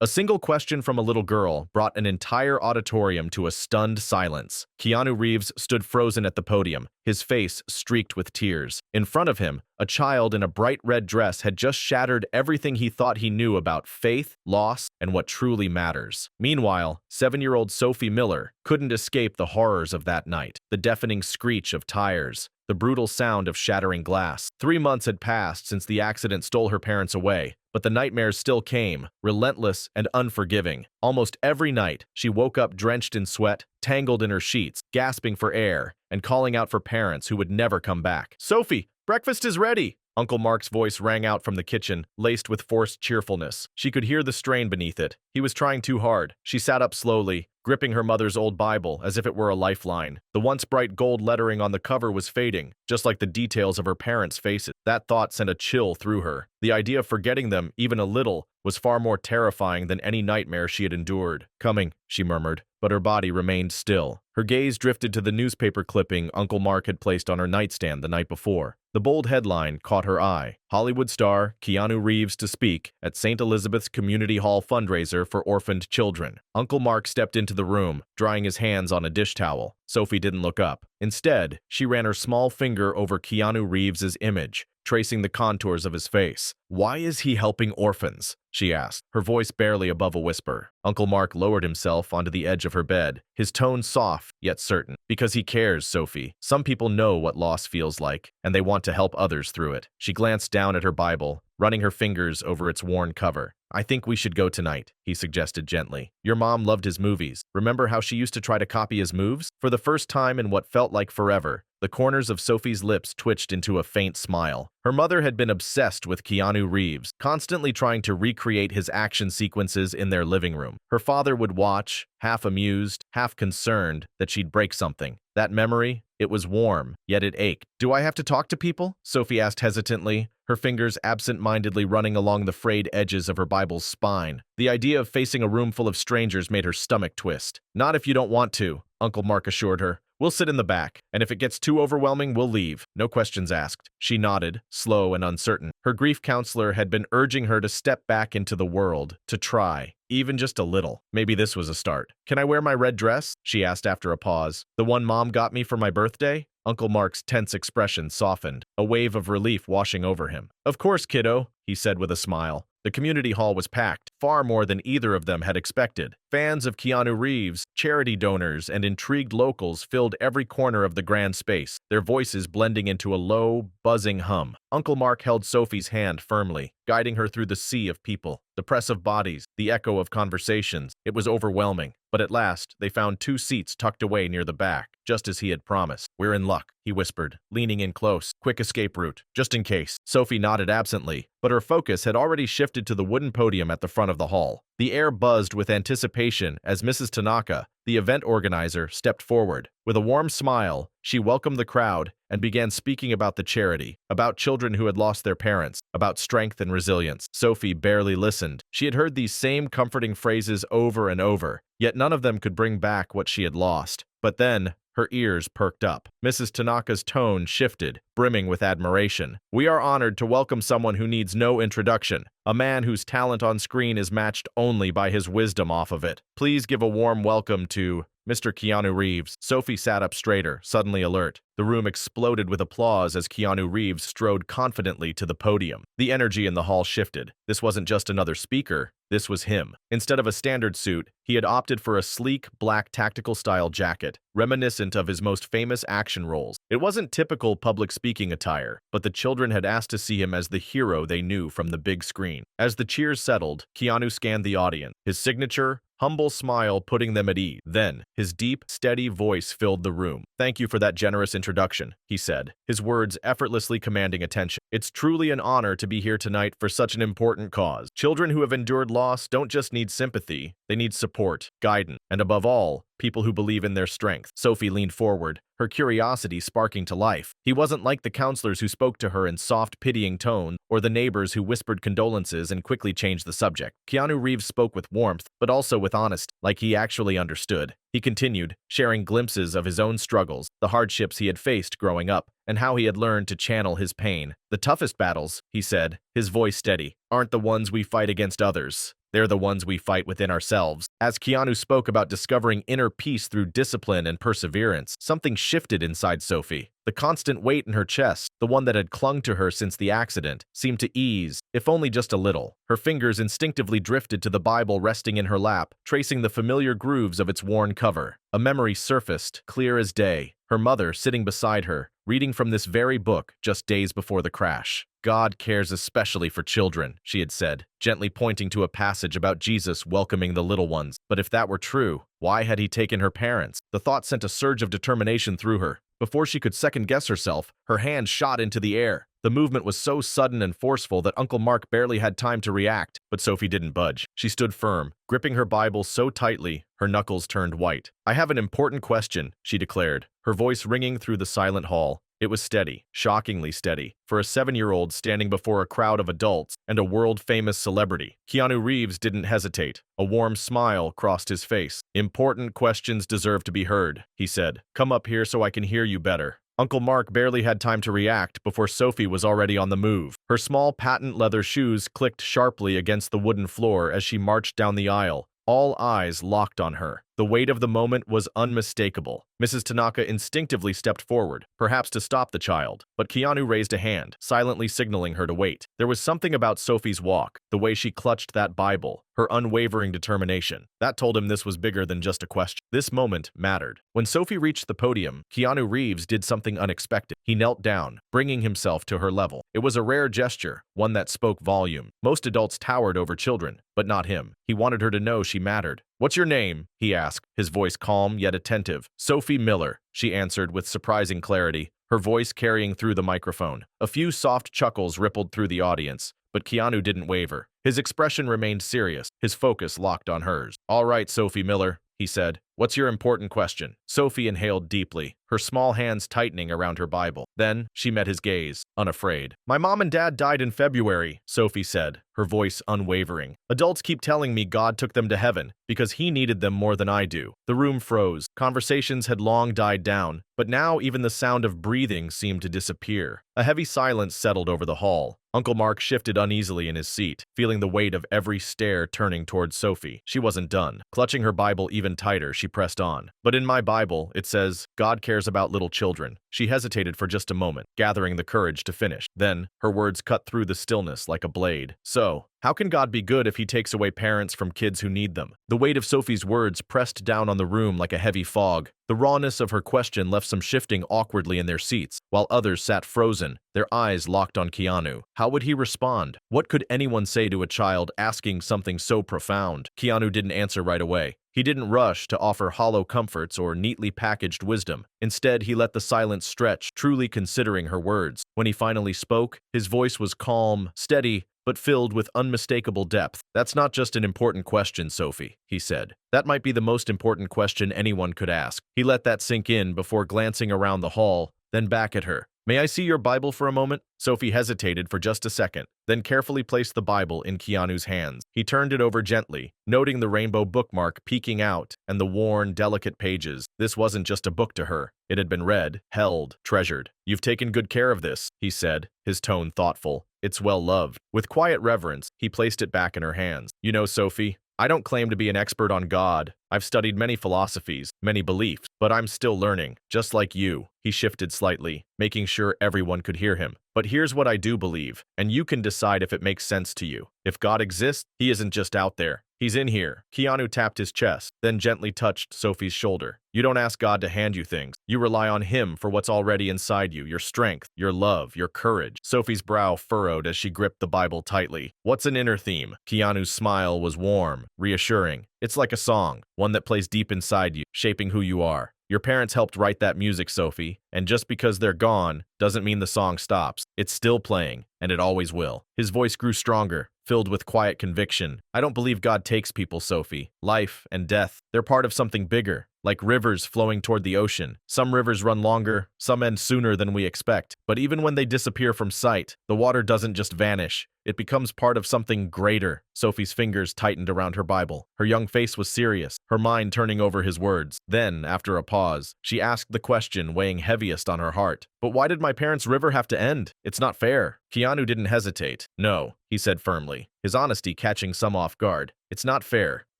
A single question from a little girl brought an entire auditorium to a stunned silence. Keanu Reeves stood frozen at the podium, his face streaked with tears. In front of him, a child in a bright red dress had just shattered everything he thought he knew about faith, loss, and what truly matters. Meanwhile, 7-year-old Sophie Miller couldn't escape the horrors of that night. The deafening screech of tires, the brutal sound of shattering glass. 3 months had passed since the accident stole her parents away, but the nightmares still came, relentless and unforgiving. Almost every night, she woke up drenched in sweat, tangled in her sheets, gasping for air, and calling out for parents who would never come back. "Sophie, breakfast is ready!" Uncle Mark's voice rang out from the kitchen, laced with forced cheerfulness. She could hear the strain beneath it. He was trying too hard. She sat up slowly, gripping her mother's old Bible as if it were a lifeline. The once bright gold lettering on the cover was fading, just like the details of her parents' faces. That thought sent a chill through her. The idea of forgetting them, even a little, was far more terrifying than any nightmare she had endured. "Coming," she murmured, but her body remained still. Her gaze drifted to the newspaper clipping Uncle Mark had placed on her nightstand the night before. The bold headline caught her eye. Hollywood star Keanu Reeves to speak at St. Elizabeth's Community Hall fundraiser for orphaned children. Uncle Mark stepped into the room, drying his hands on a dish towel. Sophie didn't look up. Instead, she ran her small finger over Keanu Reeves's image, tracing the contours of his face. "Why is he helping orphans?" she asked, her voice barely above a whisper. Uncle Mark lowered himself onto the edge of her bed, his tone soft yet certain. "Because he cares, Sophie. Some people know what loss feels like, and they want to help others through it." She glanced down at her Bible, running her fingers over its worn cover. "I think we should go tonight," he suggested gently. "Your mom loved his movies. Remember how she used to try to copy his moves?" For the first time in what felt like forever, the corners of Sophie's lips twitched into a faint smile. Her mother had been obsessed with Keanu Reeves, constantly trying to recreate his action sequences in their living room. Her father would watch, half amused, half concerned that she'd break something. That memory, it was warm, yet it ached. "Do I have to talk to people?" Sophie asked hesitantly, her fingers absent-mindedly running along the frayed edges of her Bible's spine. The idea of facing a room full of strangers made her stomach twist. "Not if you don't want to," Uncle Mark assured her. "We'll sit in the back, and if it gets too overwhelming, we'll leave. No questions asked." She nodded, slow and uncertain. Her grief counselor had been urging her to step back into the world, to try, even just a little. Maybe this was a start. "Can I wear my red dress?" she asked after a pause. "The one Mom got me for my birthday?" Uncle Mark's tense expression softened, a wave of relief washing over him. "Of course, kiddo," he said with a smile. The community hall was packed, far more than either of them had expected. Fans of Keanu Reeves, charity donors, and intrigued locals filled every corner of the grand space, their voices blending into a low, buzzing hum. Uncle Mark held Sophie's hand firmly, guiding her through the sea of people, the press of bodies, the echo of conversations. It was overwhelming, but at last they found 2 seats tucked away near the back, just as he had promised. "We're in luck," he whispered, leaning in close. "Quick escape route, just in case." Sophie nodded absently, but her focus had already shifted to the wooden podium at the front of the hall. The air buzzed with anticipation as Mrs. Tanaka, the event organizer, stepped forward. With a warm smile, she welcomed the crowd and began speaking about the charity, about children who had lost their parents, about strength and resilience. Sophie barely listened. She had heard these same comforting phrases over and over, yet none of them could bring back what she had lost. But then, her ears perked up. Mrs. Tanaka's tone shifted, brimming with admiration. "We are honored to welcome someone who needs no introduction, a man whose talent on screen is matched only by his wisdom off of it. Please give a warm welcome to Mr. Keanu Reeves." Sophie sat up straighter, suddenly alert. The room exploded with applause as Keanu Reeves strode confidently to the podium. The energy in the hall shifted. This wasn't just another speaker. This was him. Instead of a standard suit, he had opted for a sleek, black tactical-style jacket, reminiscent of his most famous action roles. It wasn't typical public speaking attire, but the children had asked to see him as the hero they knew from the big screen. As the cheers settled, Keanu scanned the audience, his signature, humble smile putting them at ease. Then, his deep, steady voice filled the room. "Thank you for that generous introduction," he said, his words effortlessly commanding attention. "It's truly an honor to be here tonight for such an important cause. Children who have endured loss don't just need sympathy, they need support, guidance, and above all, people who believe in their strength." Sophie leaned forward, her curiosity sparking to life. He wasn't like the counselors who spoke to her in soft, pitying tones, or the neighbors who whispered condolences and quickly changed the subject. Keanu Reeves spoke with warmth, but also with honesty, like he actually understood. He continued, sharing glimpses of his own struggles, the hardships he had faced growing up, and how he had learned to channel his pain. "The toughest battles," he said, his voice steady, "aren't the ones we fight against others. They're the ones we fight within ourselves. As Keanu spoke about discovering inner peace through discipline and perseverance, something shifted inside Sophie. The constant weight in her chest, the one that had clung to her since the accident, seemed to ease, if only just a little. Her fingers instinctively drifted to the Bible resting in her lap, tracing the familiar grooves of its worn cover. A memory surfaced, clear as day. Her mother, sitting beside her, reading from this very book just days before the crash. God cares especially for children, she had said, gently pointing to a passage about Jesus welcoming the little ones. But if that were true, why had he taken her parents? The thought sent a surge of determination through her. Before she could second-guess herself, her hand shot into the air. The movement was so sudden and forceful that Uncle Mark barely had time to react, but Sophie didn't budge. She stood firm, gripping her Bible so tightly, her knuckles turned white. "I have an important question," she declared, her voice ringing through the silent hall. It was steady, shockingly steady, for a 7-year-old standing before a crowd of adults and a world-famous celebrity. Keanu Reeves didn't hesitate. A warm smile crossed his face. "Important questions deserve to be heard," he said. "Come up here so I can hear you better." Uncle Mark barely had time to react before Sophie was already on the move. Her small patent leather shoes clicked sharply against the wooden floor as she marched down the aisle. All eyes locked on her. The weight of the moment was unmistakable. Mrs. Tanaka instinctively stepped forward, perhaps to stop the child, but Keanu raised a hand, silently signaling her to wait. There was something about Sophie's walk, the way she clutched that Bible, her unwavering determination. That told him this was bigger than just a question. This moment mattered. When Sophie reached the podium, Keanu Reeves did something unexpected. He knelt down, bringing himself to her level. It was a rare gesture, one that spoke volume. Most adults towered over children, but not him. He wanted her to know she mattered. "What's your name?" he asked, his voice calm yet attentive. "Sophie Miller," she answered with surprising clarity, her voice carrying through the microphone. A few soft chuckles rippled through the audience, but Keanu didn't waver. His expression remained serious, his focus locked on hers. "All right, Sophie Miller," he said. "What's your important question?" Sophie inhaled deeply, her small hands tightening around her Bible. Then she met his gaze, unafraid. "My mom and dad died in February," Sophie said, her voice unwavering. "Adults keep telling me God took them to heaven because he needed them more than I do." The room froze. Conversations had long died down, but now even the sound of breathing seemed to disappear. A heavy silence settled over the hall. Uncle Mark shifted uneasily in his seat, feeling the weight of every stare turning towards Sophie. She wasn't done. Clutching her Bible even tighter, she pressed on. "But in my Bible, it says, God cares about little children." She hesitated for just a moment, gathering the courage to finish. Then, her words cut through the stillness like a blade. "So, how can God be good if he takes away parents from kids who need them?" The weight of Sophie's words pressed down on the room like a heavy fog. The rawness of her question left some shifting awkwardly in their seats, while others sat frozen, their eyes locked on Keanu. How would he respond? What could anyone say to a child asking something so profound? Keanu didn't answer right away. He didn't rush to offer hollow comforts or neatly packaged wisdom. Instead, he let the silence stretch, truly considering her words. When he finally spoke, his voice was calm, steady, but filled with unmistakable depth. "That's not just an important question, Sophie," he said. "That might be the most important question anyone could ask." He let that sink in before glancing around the hall, then back at her. "May I see your Bible for a moment?" Sophie hesitated for just a second, then carefully placed the Bible in Keanu's hands. He turned it over gently, noting the rainbow bookmark peeking out and the worn, delicate pages. This wasn't just a book to her. It had been read, held, treasured. "You've taken good care of this," he said, his tone thoughtful. "It's well loved." With quiet reverence, he placed it back in her hands. "You know, Sophie, I don't claim to be an expert on God. I've studied many philosophies, many beliefs, but I'm still learning, just like you." He shifted slightly, making sure everyone could hear him. "But here's what I do believe, and you can decide if it makes sense to you. If God exists, he isn't just out there. He's in here." Keanu tapped his chest, then gently touched Sophie's shoulder. "You don't ask God to hand you things. You rely on him for what's already inside you, your strength, your love, your courage." Sophie's brow furrowed as she gripped the Bible tightly. "What's an inner theme?" Keanu's smile was warm, reassuring. "It's like a song, one that plays deep inside you, shaping who you are. Your parents helped write that music, Sophie, and just because they're gone doesn't mean the song stops. It's still playing, and it always will." His voice grew stronger, filled with quiet conviction. "I don't believe God takes people, Sophie. Life and death, they're part of something bigger, like rivers flowing toward the ocean. Some rivers run longer, some end sooner than we expect. But even when they disappear from sight, the water doesn't just vanish. It becomes part of something greater." Sophie's fingers tightened around her Bible. Her young face was serious, her mind turning over his words. Then, after a pause, she asked the question weighing heaviest on her heart. But why did my parents' river have to end? It's not fair. Keanu didn't hesitate. No, he said firmly, his honesty catching some off guard. It's not fair.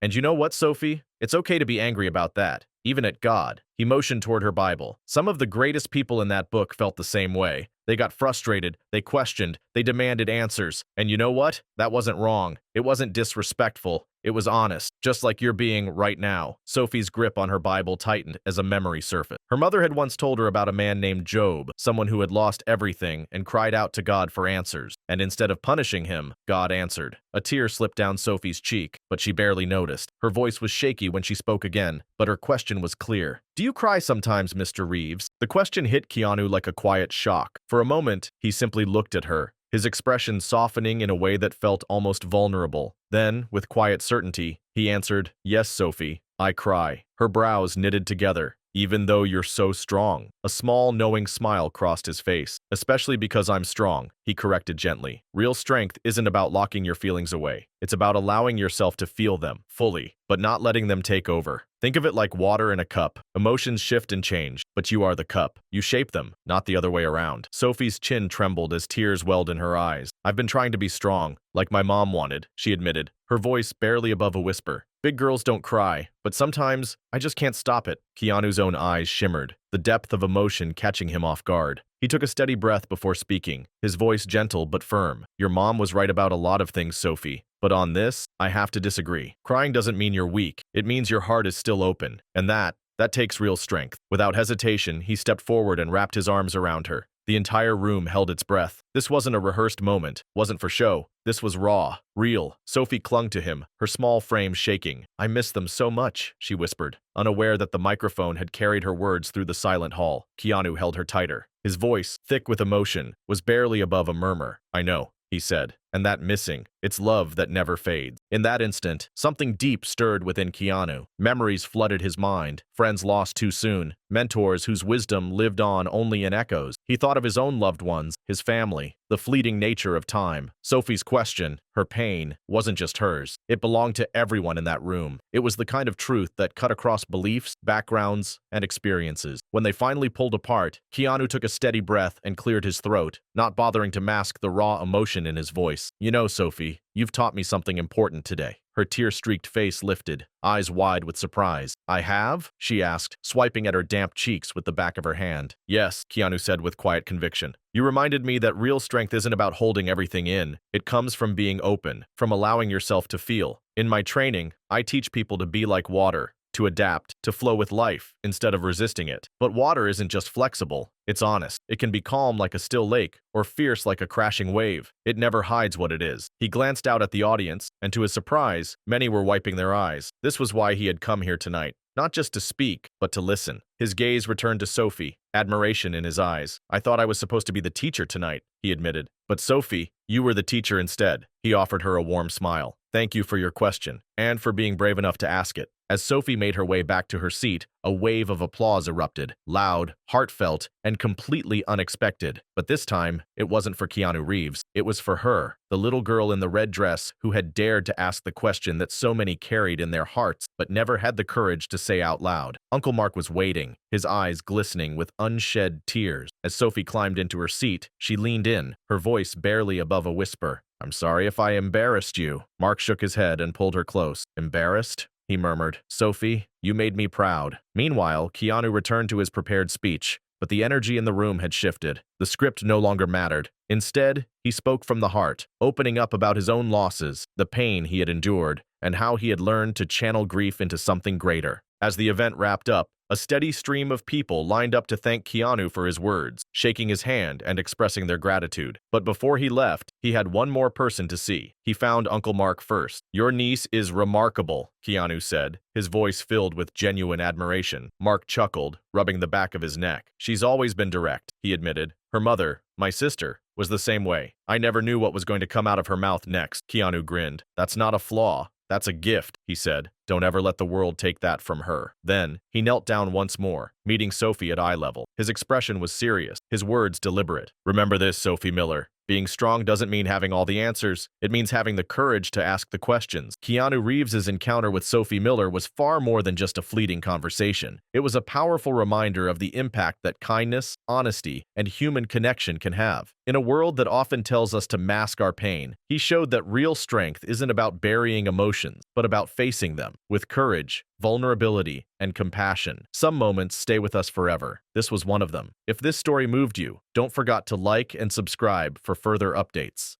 And you know what, Sophie? It's okay to be angry about that, even at God. He motioned toward her Bible. Some of the greatest people in that book felt the same way. They got frustrated, they questioned, they demanded answers. And you know what? That wasn't wrong. It wasn't disrespectful. It was honest, just like you're being right now. Sophie's grip on her Bible tightened as a memory surfaced. Her mother had once told her about a man named Job, someone who had lost everything and cried out to God for answers. And instead of punishing him, God answered. A tear slipped down Sophie's cheek, but she barely noticed. Her voice was shaky when she spoke again, but her question was clear. Do you cry sometimes, Mr. Reeves? The question hit Keanu like a quiet shock. For a moment, he simply looked at her, his expression softening in a way that felt almost vulnerable. Then, with quiet certainty, he answered, Yes, Sophie, I cry. Her brows knitted together. Even though you're so strong. A small, knowing smile crossed his face. Especially because I'm strong, he corrected gently. Real strength isn't about locking your feelings away. It's about allowing yourself to feel them, fully, but not letting them take over. Think of it like water in a cup. Emotions shift and change, but you are the cup. You shape them, not the other way around. Sophie's chin trembled as tears welled in her eyes. I've been trying to be strong, like my mom wanted, she admitted, her voice barely above a whisper. Big girls don't cry, but sometimes I just can't stop it. Keanu's own eyes shimmered, the depth of emotion catching him off guard. He took a steady breath before speaking, his voice gentle but firm. Your mom was right about a lot of things, Sophie. But on this, I have to disagree. Crying doesn't mean you're weak. It means your heart is still open. And that takes real strength. Without hesitation, he stepped forward and wrapped his arms around her. The entire room held its breath. This wasn't a rehearsed moment, wasn't for show. This was raw, real. Sophie clung to him, her small frame shaking. I miss them so much, she whispered, unaware that the microphone had carried her words through the silent hall. Keanu held her tighter. His voice, thick with emotion, was barely above a murmur. I know, he said, and that missing, it's love that never fades. In that instant, something deep stirred within Keanu. Memories flooded his mind, friends lost too soon, mentors whose wisdom lived on only in echoes. He thought of his own loved ones, his family, the fleeting nature of time. Sophie's question, her pain, wasn't just hers. It belonged to everyone in that room. It was the kind of truth that cut across beliefs, backgrounds, and experiences. When they finally pulled apart, Keanu took a steady breath and cleared his throat, not bothering to mask the raw emotion in his voice. You know, Sophie, you've taught me something important today. Her tear-streaked face lifted, eyes wide with surprise. I have? She asked, swiping at her damp cheeks with the back of her hand. Yes, Keanu said with quiet conviction. You reminded me that real strength isn't about holding everything in. It comes from being open, from allowing yourself to feel. In my training, I teach people to be like water, to adapt, to flow with life, instead of resisting it. But water isn't just flexible, it's honest. It can be calm like a still lake, or fierce like a crashing wave. It never hides what it is. He glanced out at the audience, and to his surprise, many were wiping their eyes. This was why he had come here tonight. Not just to speak, but to listen. His gaze returned to Sophie, admiration in his eyes. I thought I was supposed to be the teacher tonight, he admitted. But Sophie, you were the teacher instead. He offered her a warm smile. Thank you for your question, and for being brave enough to ask it. As Sophie made her way back to her seat, a wave of applause erupted, loud, heartfelt, and completely unexpected. But this time, it wasn't for Keanu Reeves. It was for her, the little girl in the red dress who had dared to ask the question that so many carried in their hearts, but never had the courage to say out loud. Uncle Mark was waiting, his eyes glistening with unshed tears. As Sophie climbed into her seat, she leaned in, her voice barely above a whisper. I'm sorry if I embarrassed you. Mark shook his head and pulled her close. Embarrassed? He murmured. Sophie, you made me proud. Meanwhile, Keanu returned to his prepared speech, but the energy in the room had shifted. The script no longer mattered. Instead, he spoke from the heart, opening up about his own losses, the pain he had endured, and how he had learned to channel grief into something greater. As the event wrapped up, a steady stream of people lined up to thank Keanu for his words, shaking his hand and expressing their gratitude. But before he left, he had one more person to see. He found Uncle Mark first. Your niece is remarkable, Keanu said, his voice filled with genuine admiration. Mark chuckled, rubbing the back of his neck. She's always been direct, he admitted. Her mother, my sister, was the same way. I never knew what was going to come out of her mouth next. Keanu grinned. That's not a flaw. That's a gift, he said. Don't ever let the world take that from her. Then, he knelt down once more, meeting Sophie at eye level. His expression was serious, his words deliberate. Remember this, Sophie Miller. Being strong doesn't mean having all the answers. It means having the courage to ask the questions. Keanu Reeves' encounter with Sophie Miller was far more than just a fleeting conversation. It was a powerful reminder of the impact that kindness, honesty, and human connection can have. In a world that often tells us to mask our pain, he showed that real strength isn't about burying emotions, but about facing them with courage, vulnerability, and compassion. Some moments stay with us forever. This was one of them. If this story moved you, don't forget to like and subscribe for further updates.